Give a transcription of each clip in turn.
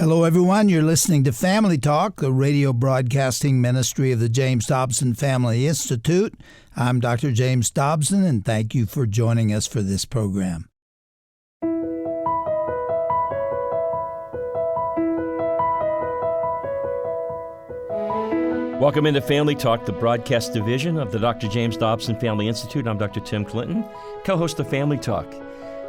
Hello, everyone. You're listening to Family Talk, the radio broadcasting ministry of the James Dobson Family Institute. I'm Dr. James Dobson, and thank you for joining us for this program. Welcome into Family Talk, the broadcast division of the Dr. James Dobson Family Institute. I'm Dr. Tim Clinton, co-host of Family Talk.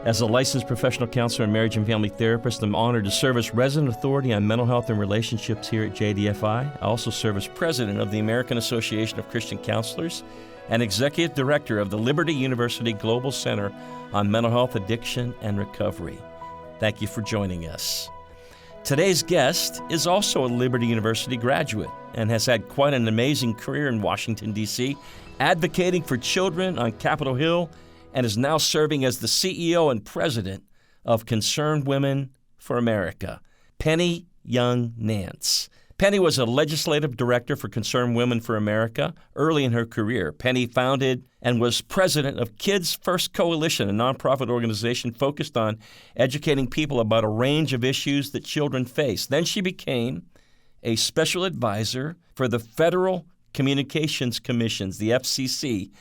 As a licensed professional counselor and marriage and family therapist, I'm honored to serve as resident authority on mental health and relationships here at JDFI. I also serve as president of the American Association of Christian Counselors and executive director of the Liberty University Global Center on Mental Health, Addiction, and Recovery. Thank you for joining us. Today's guest is also a Liberty University graduate and has had quite an amazing career in Washington, D.C., advocating for children on Capitol Hill, and is now serving as the CEO and president of Concerned Women for America, Penny Young Nance. Penny was a legislative director for Concerned Women for America early in her career. Penny founded and was president of Kids First Coalition, a nonprofit organization focused on educating people about a range of issues that children face. Then she became a special advisor for the Federal Communications Commissions, the FCC,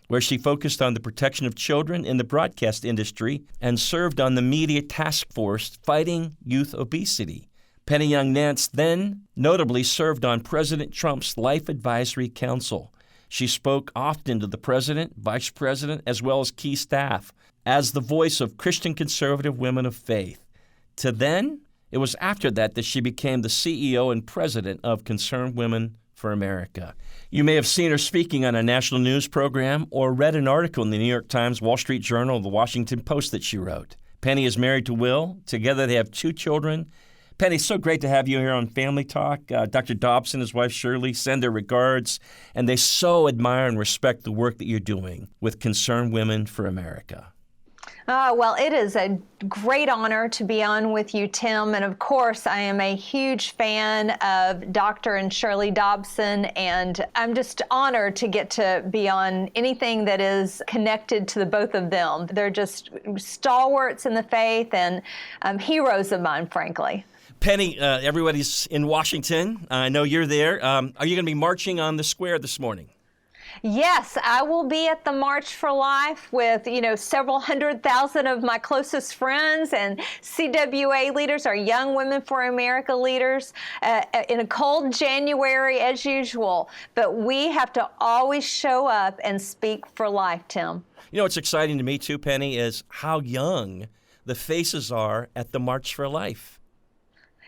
where she focused on the protection of children in the broadcast industry and served on the media task force fighting youth obesity. Penny Young Nance then notably served on President Trump's Life Advisory Council. She spoke often to the president, vice president, as well as key staff as the voice of Christian conservative women of faith. It was after that she became the CEO and president of Concerned Women for America. You may have seen her speaking on a national news program or read an article in the New York Times, Wall Street Journal, or the Washington Post that she wrote. Penny is married to Will. Together they have 2 children. Penny, so great to have you here on Family Talk. Dr. Dobson, his wife Shirley, send their regards, and they so admire and respect the work that you're doing with Concerned Women for America. Well, it is a great honor to be on with you, Tim. And of course, I am a huge fan of Dr. and Shirley Dobson, and I'm just honored to get to be on anything that is connected to the both of them. They're just stalwarts in the faith and heroes of mine, frankly. Penny, everybody's in Washington. I know you're there. Are you going to be marching on the square this morning? Yes, I will be at the March for Life with, several 100,000 of my closest friends and CWA leaders, our Young Women for America leaders, in a cold January as usual. But we have to always show up and speak for life, Tim. What's exciting to me too, Penny, is how young the faces are at the March for Life.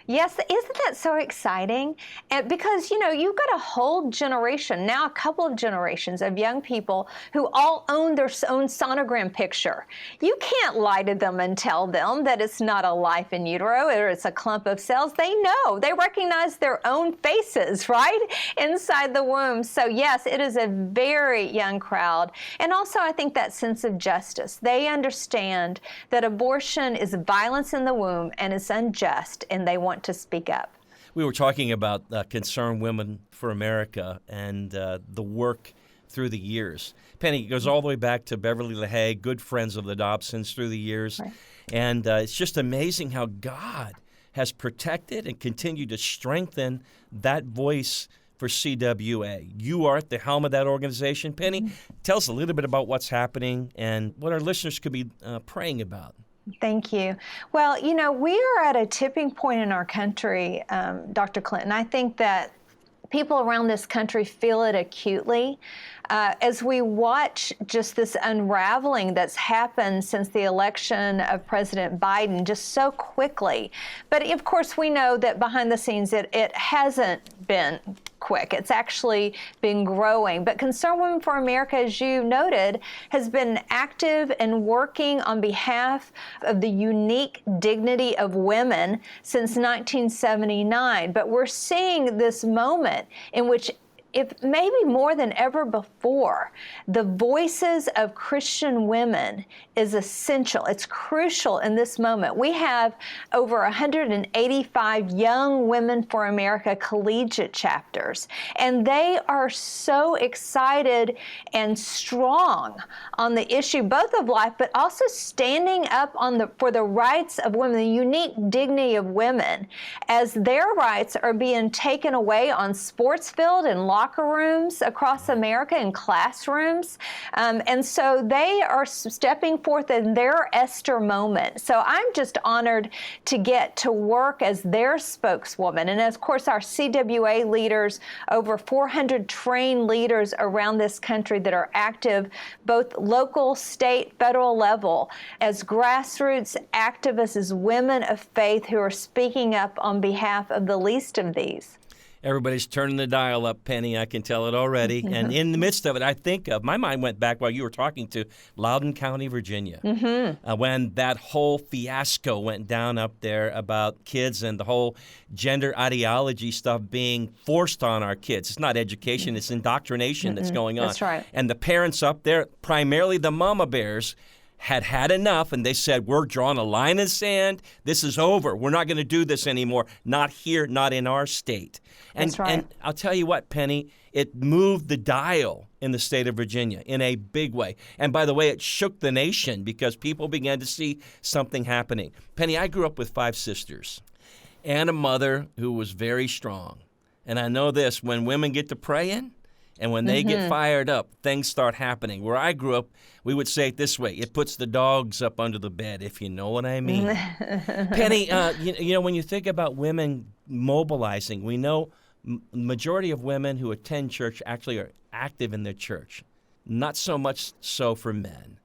Yes, isn't that so exciting? And because, you've got a whole generation, now a couple of generations of young people who all own their own sonogram picture. You can't lie to them and tell them that it's not a life in utero or it's a clump of cells. They know. They recognize their own faces, right, inside the womb. So, yes, it is a very young crowd. And also, I think that sense of justice. They understand that abortion is violence in the womb and it's unjust, and they want to speak up. We were talking about Concerned Women for America and the work through the years. Penny, goes all the way back to Beverly LaHaye, good friends of the Dobsons through the years. Right. And it's just amazing how God has protected and continued to strengthen that voice for CWA. You are at the helm of that organization. Penny, tell us a little bit about what's happening and what our listeners could be praying about. Thank you. Well, we are at a tipping point in our country, Dr. Clinton. I think that people around this country feel it acutely. As we watch just this unraveling that's happened since the election of President Biden just so quickly. But of course, we know that behind the scenes, it hasn't been quick. It's actually been growing. But Concerned Women for America, as you noted, has been active and working on behalf of the unique dignity of women since 1979. But we're seeing this moment in which if maybe more than ever before, the voices of Christian women is essential. It's crucial in this moment. We have over 185 Young Women for America collegiate chapters, and they are so excited and strong on the issue both of life, but also standing up for the rights of women, the unique dignity of women, as their rights are being taken away on sports field and locker rooms across America and classrooms. And so they are stepping forth in their Esther moment. So I'm just honored to get to work as their spokeswoman. And of course, our CWA leaders, over 400 trained leaders around this country that are active, both local, state, federal level, as grassroots activists, as women of faith who are speaking up on behalf of the least of these. Everybody's turning the dial up, Penny. I can tell it already. And in the midst of it, I think my mind went back while you were talking to Loudoun County, Virginia, when that whole fiasco went down up there about kids and the whole gender ideology stuff being forced on our kids. It's not education, it's indoctrination that's going on. That's right. And the parents up there, primarily the mama bears, had enough, and they said, we're drawing a line in the sand. This is over. We're not going to do this anymore. Not here, not in our state. And, That's right. And I'll tell you what, Penny, it moved the dial in the state of Virginia in a big way. And by the way, it shook the nation because people began to see something happening. Penny, I grew up with 5 sisters and a mother who was very strong. And I know this, when women get to praying, and when they get fired up, things start happening. Where I grew up, we would say it this way: it puts the dogs up under the bed, if you know what I mean. Penny, you know, when you think about women mobilizing, we know majority of women who attend church actually are active in their church. Not so much so for men.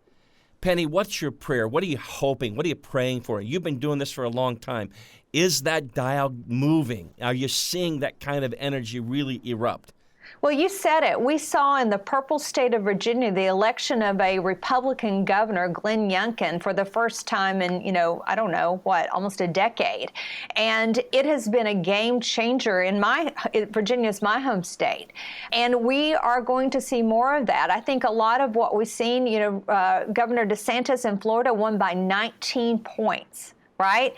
Penny, what's your prayer? What are you hoping? What are you praying for? You've been doing this for a long time. Is that dial moving? Are you seeing that kind of energy really erupt? Well, you said it. We saw in the purple state of Virginia the election of a Republican governor, Glenn Youngkin, for the first time in, I don't know, almost a decade. And it has been a game changer Virginia's my home state. And we are going to see more of that. I think a lot of what we've seen, Governor DeSantis in Florida won by 19 points, right?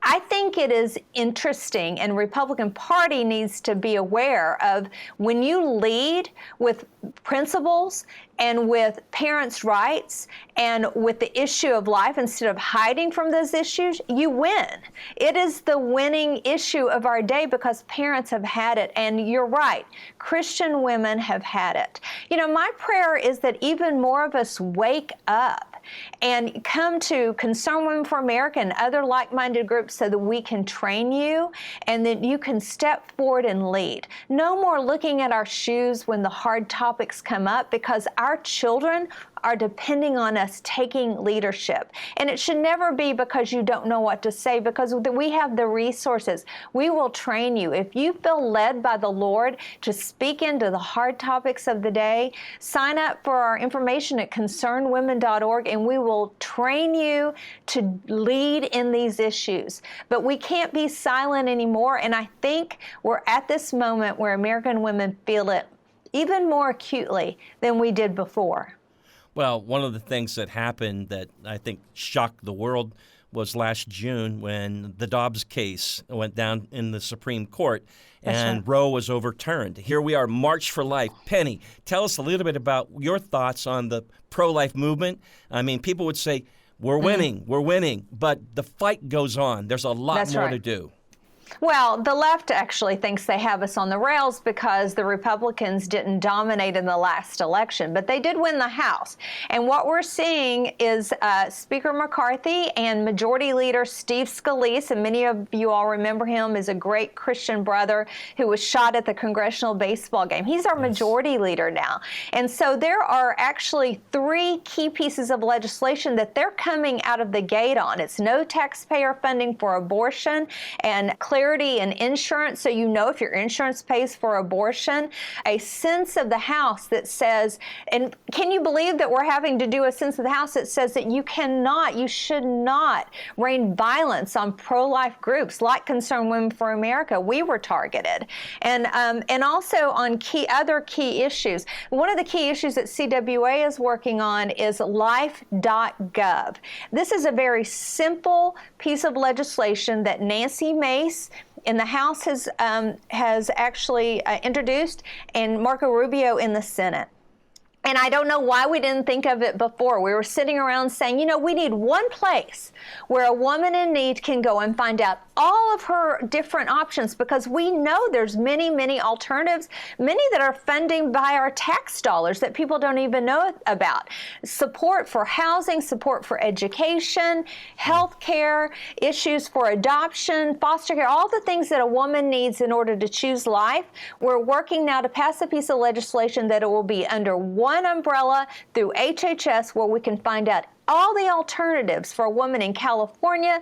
I think it is interesting, and Republican Party needs to be aware of when you lead with principles and with parents' rights and with the issue of life, instead of hiding from those issues, you win. It is the winning issue of our day because parents have had it. And you're right, Christian women have had it. My prayer is that even more of us wake up and come to Concerned Women for America and other like-minded groups so that we can train you and that you can step forward and lead. No more looking at our shoes when the hard topics come up, because our children are depending on us taking leadership. And it should never be because you don't know what to say, because we have the resources. We will train you. If you feel led by the Lord to speak into the hard topics of the day, sign up for our information at concernedwomen.org, and we will train you to lead in these issues. But we can't be silent anymore, and I think we're at this moment where American women feel it even more acutely than we did before. Well, one of the things that happened that I think shocked the world was last June when the Dobbs case went down in the Supreme Court and Roe was overturned. Here we are, March for Life. Penny, tell us a little bit about your thoughts on the pro-life movement. I mean, people would say, we're winning, but the fight goes on. There's a lot more to do. Well, the left actually thinks they have us on the rails because the Republicans didn't dominate in the last election, but they did win the House. And what we're seeing is Speaker McCarthy and Majority Leader Steve Scalise, and many of you all remember him as a great Christian brother who was shot at the congressional baseball game. He's our Majority Leader now. And so there are actually 3 key pieces of legislation that they're coming out of the gate on. It's no taxpayer funding for abortion and clear clarity in insurance, so you know if your insurance pays for abortion, a sense of the House that says, and can you believe that we're having to do a sense of the House that says that you should not rain violence on pro-life groups like Concerned Women for America. We were targeted. And also on other key issues. One of the key issues that CWA is working on is life.gov. This is a very simple piece of legislation that Nancy Mace in the House has actually introduced, and Marco Rubio in the Senate. And I don't know why we didn't think of it before. We were sitting around saying, we need one place where a woman in need can go and find out all of her different options, because we know there's many, many alternatives, many that are funding by our tax dollars that people don't even know about. Support for housing, support for education, health care, issues for adoption, foster care, all the things that a woman needs in order to choose life. We're working now to pass a piece of legislation that it will be under one umbrella through HHS, where we can find out all the alternatives for a woman in California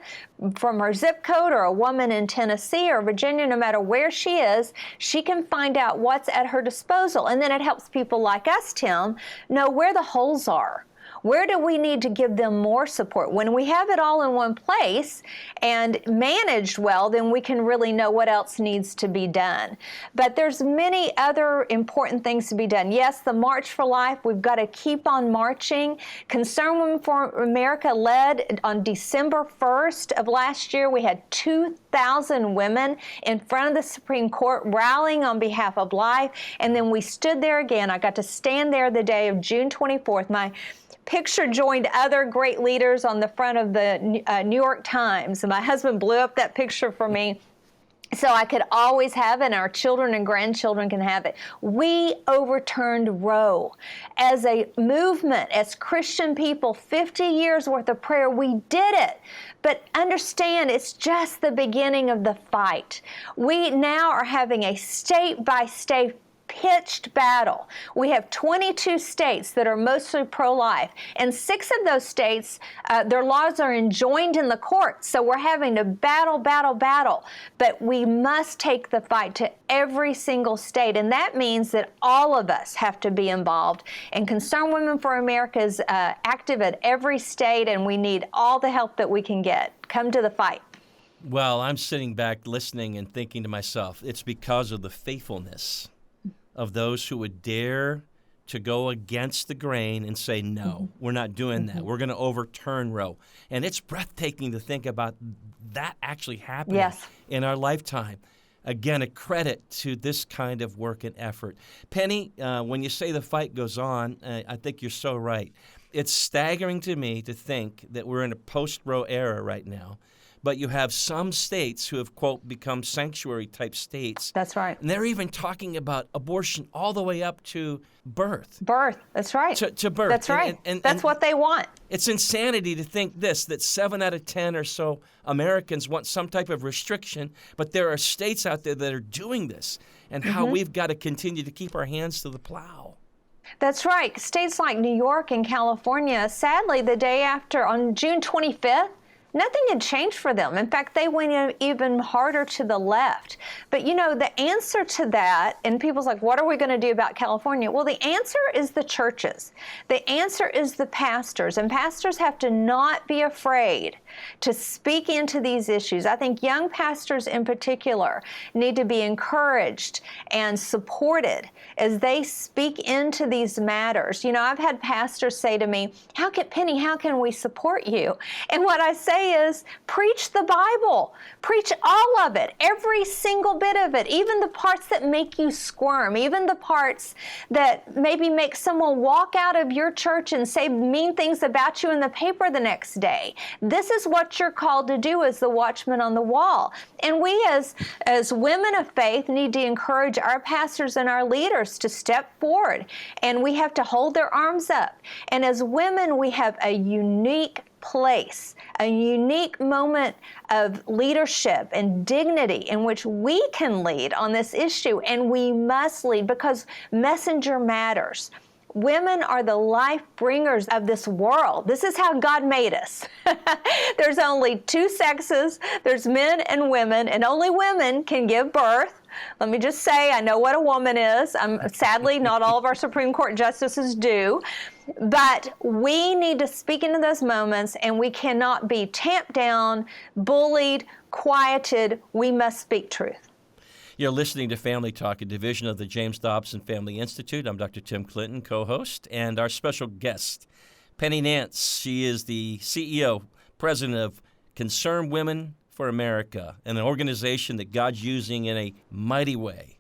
from her zip code, or a woman in Tennessee or Virginia, no matter where she is, she can find out what's at her disposal. And then it helps people like us, Tim, know where the holes are. Where do we need to give them more support? When we have it all in one place and managed well, then we can really know what else needs to be done. But there's many other important things to be done. Yes, the March for Life, we've got to keep on marching. Concerned Women for America led on December 1st of last year. We had 2,000 women in front of the Supreme Court rallying on behalf of life. And then we stood there again. I got to stand there the day of June 24th. My picture joined other great leaders on the front of the New York Times. And my husband blew up that picture for me so I could always have it, and our children and grandchildren can have it. We overturned Roe. As a movement, as Christian people, 50 years worth of prayer, we did it. But understand, it's just the beginning of the fight. We now are having a state-by-state pitched battle. We have 22 states that are mostly pro-life, and 6 of those states, their laws are enjoined in the courts. So we're having to battle. But we must take the fight to every single state, and that means that all of us have to be involved. And Concerned Women for America is active at every state, and we need all the help that we can get. Come to the fight. Well, I'm sitting back listening and thinking to myself, it's because of the faithfulness of those who would dare to go against the grain and say, no, we're not doing that. We're going to overturn Roe. And it's breathtaking to think about that actually happening in our lifetime. Again, a credit to this kind of work and effort. Penny, when you say the fight goes on, I think you're so right. It's staggering to me to think that we're in a post-Roe era right now. But you have some states who have, quote, become sanctuary-type states. That's right. And they're even talking about abortion all the way up to birth. Birth, that's right. To birth. That's right. And that's what they want. It's insanity to think that 7 out of 10 or so Americans want some type of restriction, but there are states out there that are doing this, and how we've got to continue to keep our hands to the plow. That's right. States like New York and California, sadly, the day after, on June 25th, nothing had changed for them. In fact, they went even harder to the left. But the answer to that, and people's like, what are we going to do about California? Well, the answer is the churches. The answer is the pastors. And pastors have to not be afraid to speak into these issues. I think young pastors in particular need to be encouraged and supported as they speak into these matters. I've had pastors say to me, Penny, how can we support you? And what I say is, preach the Bible. Preach all of it, every single bit of it, even the parts that make you squirm, even the parts that maybe make someone walk out of your church and say mean things about you in the paper the next day. This is what you're called to do as the watchman on the wall. And we as women of faith need to encourage our pastors and our leaders to step forward, and we have to hold their arms up. And as women, we have a unique place, a unique moment of leadership and dignity in which we can lead on this issue, and we must lead because messenger matters. Women are the life bringers of this world. This is how God made us. There's only two sexes. There's men and women, and only women can give birth. Let me just say, I know what a woman is. Sadly, not all of our Supreme Court justices do. But we need to speak into those moments, and we cannot be tamped down, bullied, quieted. We must speak truth. You're listening to Family Talk, a division of the James Dobson Family Institute. I'm Dr. Tim Clinton, co-host, and our special guest, Penny Nance. She is the CEO, president of Concerned Women for America, an organization that God's using in a mighty way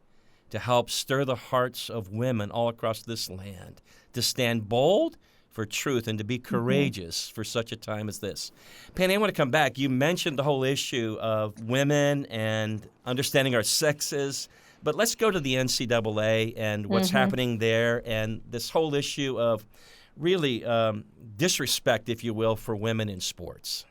to help stir the hearts of women all across this land, to stand bold for truth and to be courageous for such a time as this. Penny, I want to come back. You mentioned the whole issue of women and understanding our sexes, but let's go to the NCAA and what's happening there and this whole issue of really disrespect, if you will, for women in sports.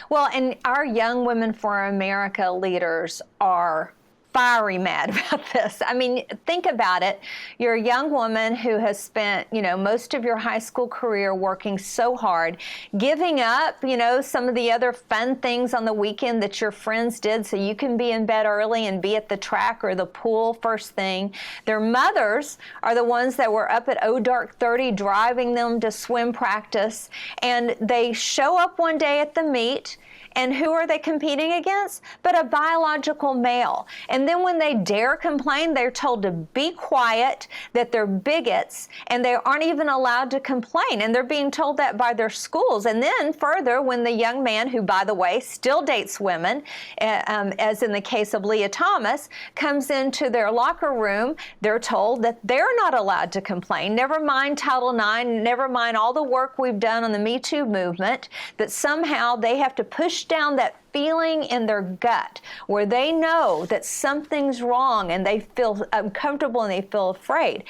Well, and our Young Women for America leaders are fiery mad about this. I mean, think about it. You're a young woman who has spent, most of your high school career working so hard, giving up, some of the other fun things on the weekend that your friends did so you can be in bed early and be at the track or the pool first thing. Their mothers are the ones that were up at dark 30 driving them to swim practice, and they show up one day at the meet. And who are they competing against? But a biological male. And then when they dare complain, they're told to be quiet, that they're bigots, and they aren't even allowed to complain. And they're being told that by their schools. And then further, when the young man, who, by the way, still dates women, as in the case of Leah Thomas, comes into their locker room, they're told that they're not allowed to complain. Never mind Title IX, never mind all the work we've done on the Me Too movement, that somehow they have to push down that feeling in their gut where they know that something's wrong and they feel uncomfortable and they feel afraid.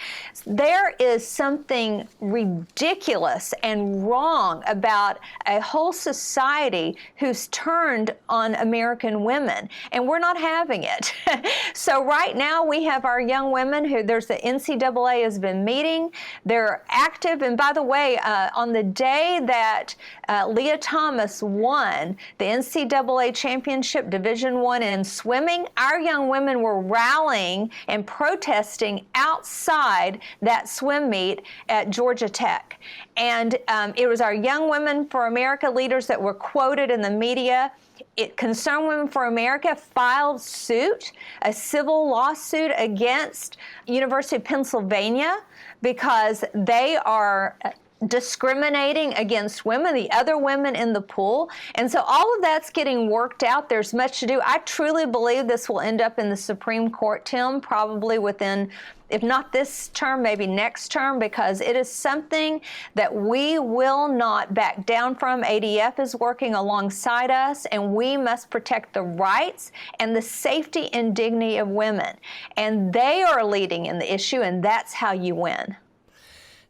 There is something ridiculous and wrong about a whole society who's turned on American women, and we're not having it. So right now we have our young women who the NCAA has been meeting. They're active, and by the way, on the day that Leah Thomas won the NCAA championship Division I in swimming, our young women were rallying and protesting outside that swim meet at Georgia Tech. And it was our Young Women for America leaders that were quoted in the media. Concerned Women for America filed suit, a civil lawsuit against University of Pennsylvania, because they are discriminating against women, the other women in the pool. And so all of that's getting worked out. There's much to do. I truly believe this will end up in the Supreme Court, Tim, probably within, if not this term, maybe next term, because it is something that we will not back down from. ADF is working alongside us, and we must protect the rights and the safety and dignity of women. And they are leading in the issue, and that's how you win.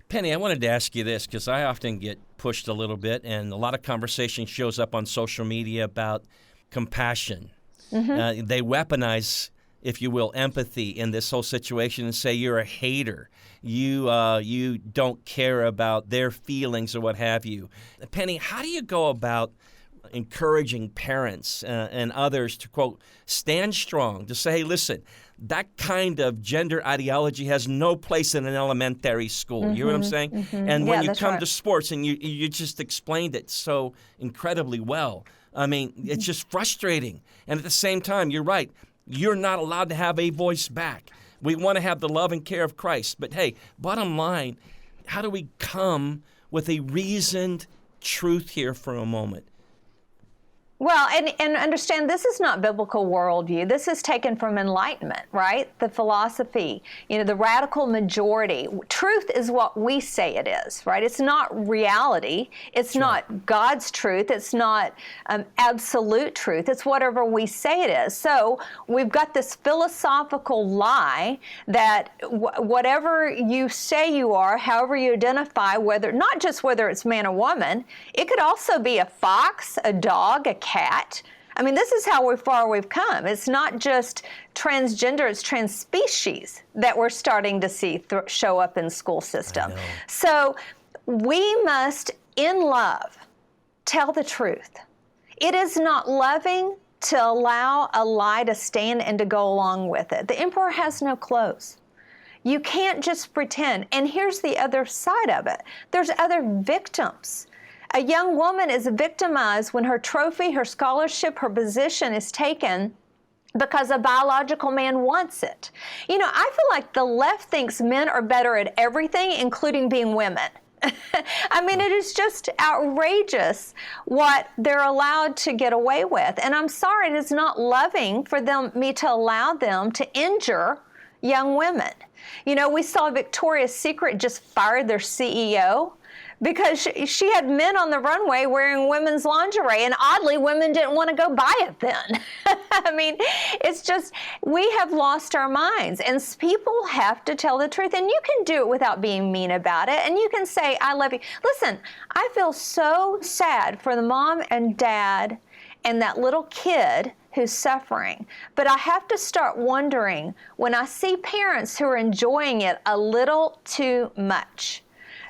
Penny, I wanted to ask you this because I often get pushed a little bit, and a lot of conversation shows up on social media about compassion. They weaponize, if you will, empathy in this whole situation and say you're a hater. You don't care about their feelings or what have you. Penny, how do you go about encouraging parents and others to, quote, stand strong, to say, hey, listen, that kind of gender ideology has no place in an elementary school. You know what I'm saying? And when you come to sports, and you just explained it so incredibly well. I mean, it's just frustrating. And at the same time, you're right. You're not allowed to have a voice back. We want to have the love and care of Christ. But hey, bottom line, how do we come with a reasoned truth here for a moment? Well, and understand, this is not biblical worldview. This is taken from Enlightenment, right? The philosophy, the radical majority. Truth is what we say it is, right? It's not reality. It's not God's truth. It's not absolute truth. It's whatever we say it is. So we've got this philosophical lie that whatever you say you are, however you identify, not just whether it's man or woman, it could also be a fox, a dog, a cat, I mean, this is how far we've come. It's not just transgender, it's trans species that we're starting to see show up in school system. So we must, in love, tell the truth. It is not loving to allow a lie to stand and to go along with it. The emperor has no clothes. You can't just pretend. And here's the other side of it. There's other victims. A young woman is victimized when her trophy, her scholarship, her position is taken because a biological man wants it. You know, I feel like the left thinks men are better at everything, including being women. I mean, it is just outrageous what they're allowed to get away with. And I'm sorry, it is not loving for me to allow them to injure young women. You know, we saw Victoria's Secret just fired their CEO because she had men on the runway wearing women's lingerie, and oddly, women didn't want to go buy it then. I mean, it's just, we have lost our minds, and people have to tell the truth, and you can do it without being mean about it, and you can say, I love you. Listen, I feel so sad for the mom and dad and that little kid who's suffering. But I have to start wondering when I see parents who are enjoying it a little too much.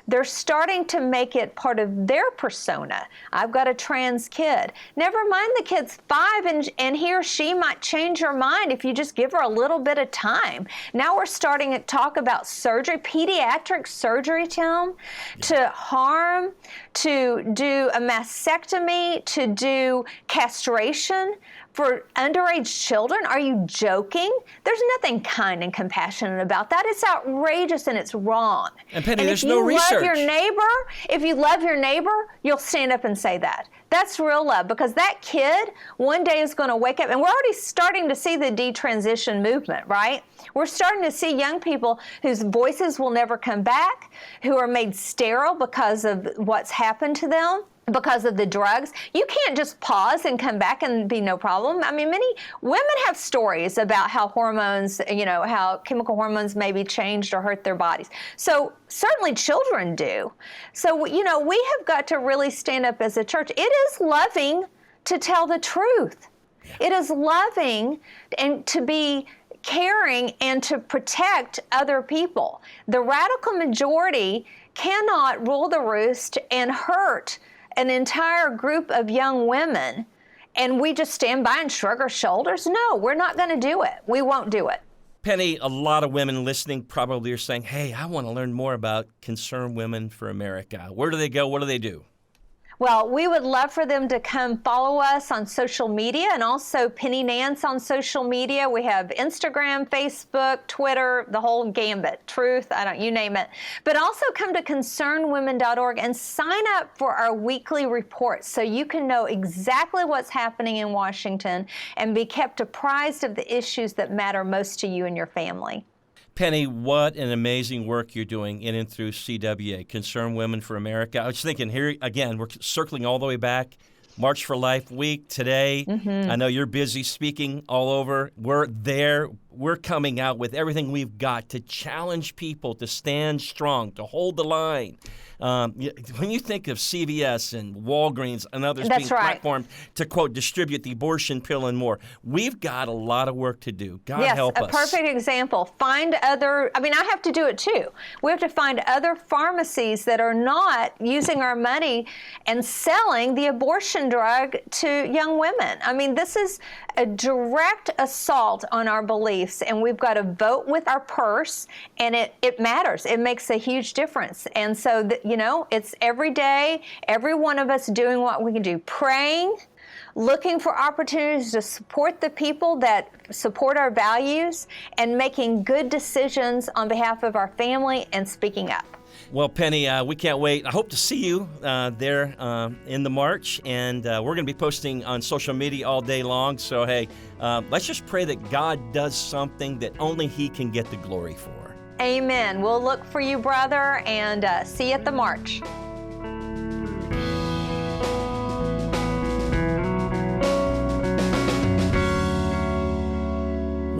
They're starting to make it part of their persona. I've got a trans kid. Never mind the kid's 5 and he or she might change her mind if you just give her a little bit of time. Now we're starting to talk about surgery, pediatric surgery, Tim, to harm, to do a mastectomy, to do castration for underage children. Are you joking? There's nothing kind and compassionate about that. It's outrageous and it's wrong. And Penny, there's no research. If you love your neighbor, you'll stand up and say that. That's real love, because that kid one day is going to wake up, and we're already starting to see the detransition movement, right? We're starting to see young people whose voices will never come back, who are made sterile because of what's happened to them, because of the drugs. You can't just pause and come back and be no problem. I mean, many women have stories about how hormones, how chemical hormones may be changed or hurt their bodies. So certainly children do. So, we have got to really stand up as a church. It is loving to tell the truth. It is loving and to be caring and to protect other people. The radical majority cannot rule the roost and hurt an entire group of young women, and we just stand by and shrug our shoulders. No, we're not going to do it. We won't do it. Penny, a lot of women listening probably are saying, hey, I want to learn more about Concerned Women for America. Where do they go? What do they do? Well, we would love for them to come follow us on social media, and also Penny Nance on social media. We have Instagram, Facebook, Twitter, the whole gambit, Truth, you name it. But also come to concernedwomen.org and sign up for our weekly reports so you can know exactly what's happening in Washington and be kept apprised of the issues that matter most to you and your family. Penny, what an amazing work you're doing in and through CWA, Concerned Women for America. I was thinking here, again, we're circling all the way back. March for Life Week today. Mm-hmm. I know you're busy speaking all over. We're there. We're coming out with everything we've got to challenge people to stand strong, to hold the line. When you think of CVS and Walgreens and others being platformed to, quote, distribute the abortion pill and more, we've got a lot of work to do. God help us. Yes, a perfect example. Find other, I have to do it too. We have to find other pharmacies that are not using our money and selling the abortion drug to young women. I mean, this is a direct assault on our beliefs, and we've got to vote with our purse, and it matters. It makes a huge difference. And so, it's every day, every one of us doing what we can do, praying, looking for opportunities to support the people that support our values, and making good decisions on behalf of our family and speaking up. Well, Penny, we can't wait. I hope to see you there in the march, and we're going to be posting on social media all day long. So, hey, let's just pray that God does something that only He can get the glory for. Amen. We'll look for you, brother, and see you at the march.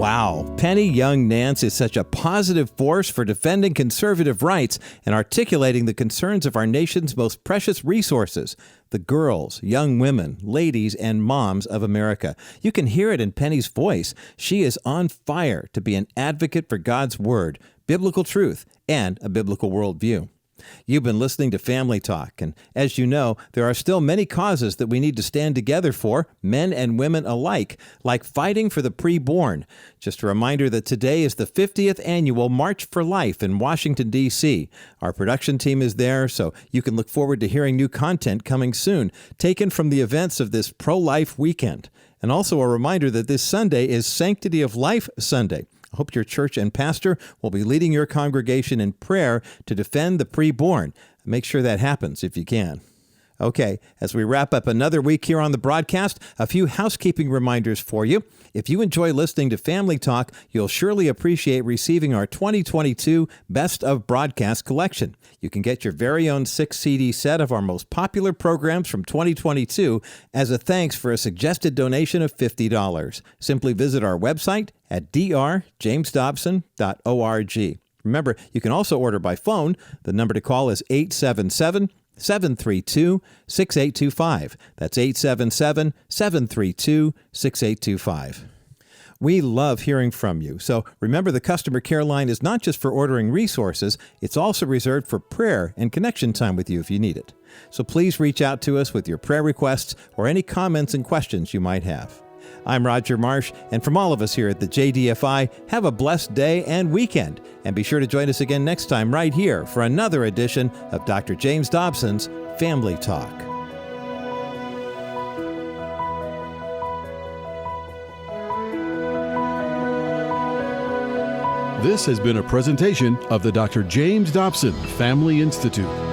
Wow, Penny Young Nance is such a positive force for defending conservative rights and articulating the concerns of our nation's most precious resources, the girls, young women, ladies, and moms of America. You can hear it in Penny's voice. She is on fire to be an advocate for God's Word, biblical truth, and a biblical worldview. You've been listening to Family Talk, and as you know, there are still many causes that we need to stand together for, men and women alike, like fighting for the preborn. Just a reminder that today is the 50th annual March for Life in Washington, D.C. Our production team is there, so you can look forward to hearing new content coming soon, taken from the events of this pro-life weekend. And also a reminder that this Sunday is Sanctity of Life Sunday. I hope your church and pastor will be leading your congregation in prayer to defend the preborn. Make sure that happens if you can. Okay, as we wrap up another week here on the broadcast, a few housekeeping reminders for you. If you enjoy listening to Family Talk, you'll surely appreciate receiving our 2022 Best of Broadcast collection. You can get your very own 6-CD set of our most popular programs from 2022 as a thanks for a suggested donation of $50. Simply visit our website at drjamesdobson.org. Remember, you can also order by phone. The number to call is 877-732-6825. That's 877-732-6825. We love hearing from you. So remember, the customer care line is not just for ordering resources, it's also reserved for prayer and connection time with you if you need it. So please reach out to us with your prayer requests or any comments and questions you might have. I'm Roger Marsh, and from all of us here at the JDFI, have a blessed day and weekend. And be sure to join us again next time right here for another edition of Dr. James Dobson's Family Talk. This has been a presentation of the Dr. James Dobson Family Institute.